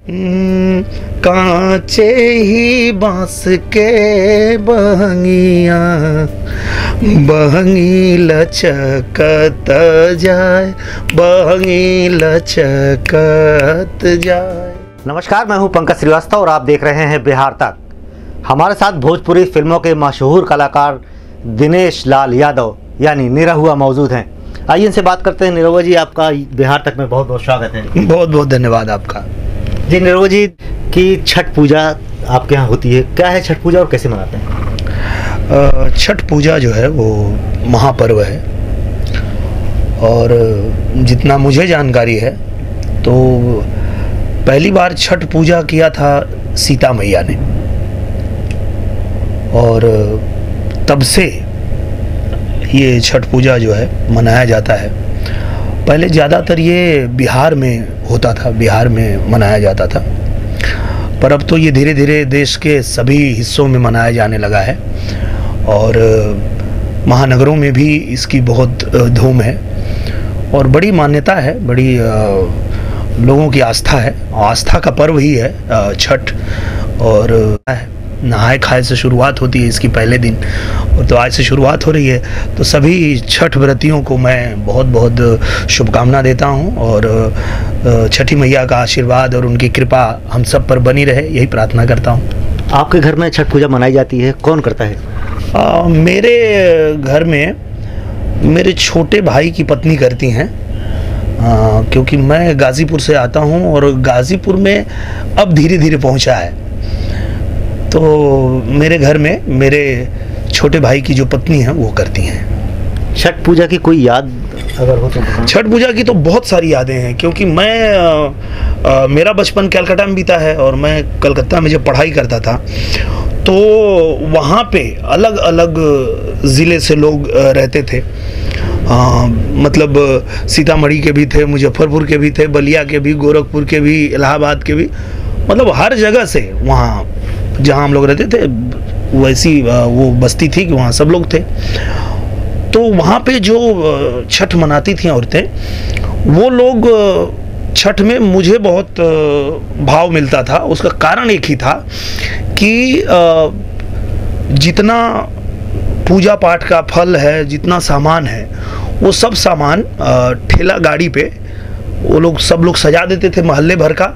कांचे ही बांस के बहंगिया बहंगी लचकत जाए, बहंगी लचकत जाए। नमस्कार, मैं हूं पंकज श्रीवास्तव और आप देख रहे हैं बिहार तक। हमारे साथ भोजपुरी फिल्मों के मशहूर कलाकार दिनेश लाल यादव यानी निरहुआ मौजूद हैं। आइए इनसे बात करते हैं। निरहुआ जी, आपका बिहार तक में बहुत बहुत स्वागत है। बहुत बहुत धन्यवाद आपका। जी निरहुआ जी, की छठ पूजा आपके यहाँ होती है, क्या है छठ पूजा और कैसे मनाते हैं? छठ पूजा जो है वो महापर्व है और जितना मुझे जानकारी है तो पहली बार छठ पूजा किया था सीता मैया ने और तब से ये छठ पूजा जो है मनाया जाता है। पहले ज़्यादातर ये बिहार में होता था, बिहार में मनाया जाता था, पर अब तो ये धीरे धीरे देश के सभी हिस्सों में मनाया जाने लगा है और महानगरों में भी इसकी बहुत धूम है और बड़ी मान्यता है, बड़ी लोगों की आस्था है। आस्था का पर्व ही है छठ और नहाए खाए से शुरुआत होती है इसकी पहले दिन, और तो आज से शुरुआत हो रही है। तो सभी छठ व्रतियों को मैं बहुत बहुत शुभकामना देता हूं और छठी मैया का आशीर्वाद और उनकी कृपा हम सब पर बनी रहे, यही प्रार्थना करता हूं। आपके घर में छठ पूजा मनाई जाती है, कौन करता है? मेरे घर में मेरे छोटे भाई की पत्नी करती हैं, क्योंकि मैं गाज़ीपुर से आता हूं और गाज़ीपुर में अब धीरे धीरे पहुंचा है। तो मेरे घर में मेरे छोटे भाई की जो पत्नी है वो करती हैं। छठ पूजा की कोई याद अगर हो तो? छठ पूजा की तो बहुत सारी यादें हैं, क्योंकि मैं मेरा बचपन कलकत्ता में बीता है और मैं कलकत्ता में जब पढ़ाई करता था तो वहाँ पे अलग अलग ज़िले से लोग रहते थे। मतलब सीतामढ़ी के भी थे, मुजफ्फरपुर के भी थे, बलिया के भी, गोरखपुर के भी, इलाहाबाद के भी, मतलब हर जगह से वहाँ जहाँ हम लोग रहते थे वैसी वो बस्ती थी कि वहाँ सब लोग थे। तो वहाँ पे जो छठ मनाती थी औरतें, वो लोग छठ में मुझे बहुत भाव मिलता था। उसका कारण एक ही था कि जितना पूजा पाठ का फल है, जितना सामान है, वो सब सामान ठेला गाड़ी पे वो लोग सब लोग सजा देते थे मोहल्ले भर का,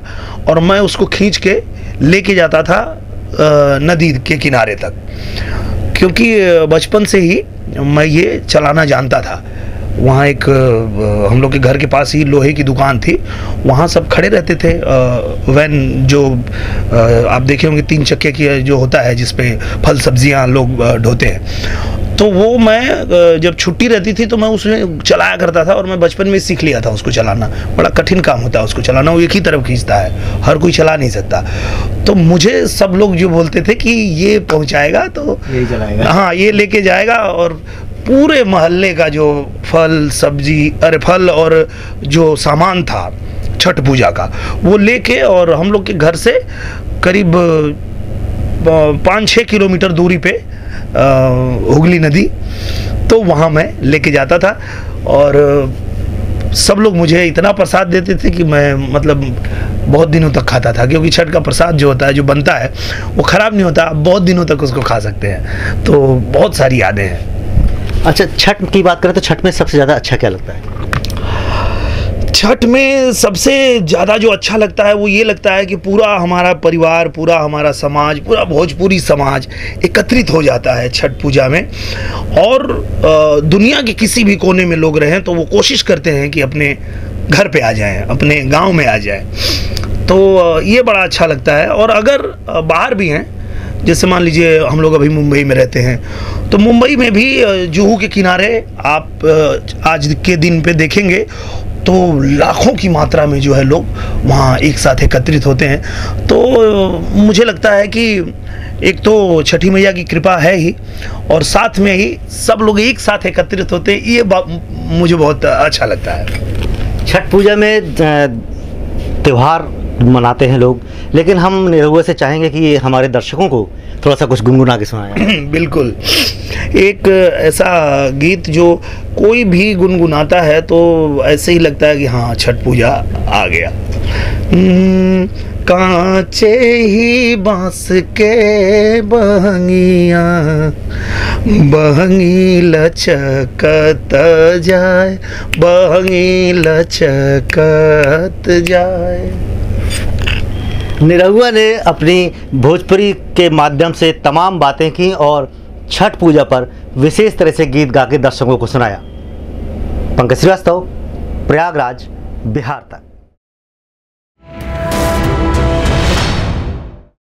और मैं उसको खींच के लेके जाता था नदी के किनारे तक, क्योंकि बचपन से ही मैं ये चलाना जानता था। वहाँ एक हम लोग के घर के पास ही लोहे की दुकान थी, वहाँ सब खड़े रहते थे। वैन जो आप देखे होंगे 3 चक्के की जो होता है जिसपे फल सब्जियाँ लोग ढोते हैं, तो वो मैं जब छुट्टी रहती थी तो मैं उसमें चलाया करता था और मैं बचपन में सीख लिया था उसको चलाना। बड़ा कठिन काम होता है उसको चलाना, वो एक ही तरफ खींचता है, हर कोई चला नहीं सकता। तो मुझे सब लोग जो बोलते थे कि ये पहुँचाएगा तो यही चलाएगा, हाँ ये लेके जाएगा, और पूरे मोहल्ले का जो फल सब्जी फल और जो सामान था छठ पूजा का वो लेके, और हम लोग के घर से करीब 5-6 किलोमीटर दूरी पे हुगली नदी, तो वहाँ मैं लेके जाता था और सब लोग मुझे इतना प्रसाद देते थे कि मैं मतलब बहुत दिनों तक खाता था, क्योंकि छठ का प्रसाद जो होता है, जो बनता है, वो ख़राब नहीं होता, बहुत दिनों तक उसको खा सकते हैं। तो बहुत सारी यादें हैं। अच्छा, छठ की बात करें तो छठ में सबसे ज़्यादा अच्छा क्या लगता है? छठ में सबसे ज़्यादा जो अच्छा लगता है वो ये लगता है कि पूरा हमारा परिवार, पूरा हमारा समाज, पूरा भोजपुरी समाज एकत्रित हो जाता है छठ पूजा में, और दुनिया के किसी भी कोने में लोग रहें तो वो कोशिश करते हैं कि अपने घर पे आ जाएं, अपने गांव में आ जाएं। तो ये बड़ा अच्छा लगता है। और अगर बाहर भी हैं, जैसे मान लीजिए हम लोग अभी मुंबई में रहते हैं, तो मुंबई में भी जुहू के किनारे आप आज के दिन पे देखेंगे तो लाखों की मात्रा में जो है लोग वहाँ एक साथ एकत्रित होते हैं। तो मुझे लगता है कि एक तो छठी मैया की कृपा है ही, और साथ में ही सब लोग एक साथ एकत्रित होते हैं, ये मुझे बहुत अच्छा लगता है। छठ पूजा में त्यौहार मनाते हैं लोग, लेकिन हम निरहुआ से चाहेंगे कि हमारे दर्शकों को थोड़ा सा कुछ गुनगुना के सुनाएं। बिल्कुल। एक ऐसा गीत जो कोई भी गुनगुनाता है तो ऐसे ही लगता है कि हाँ छठ पूजा आ गया। कांचे ही बांस के बहंगिया, बहंगी लचकत जाए, बहंगी लचकत जाए। निरहुआ ने अपनी भोजपुरी के माध्यम से तमाम बातें की और छठ पूजा पर विशेष तरह से गीत गा के दर्शकों को सुनाया। पंकज श्रीवास्तव, प्रयागराज, बिहार तक।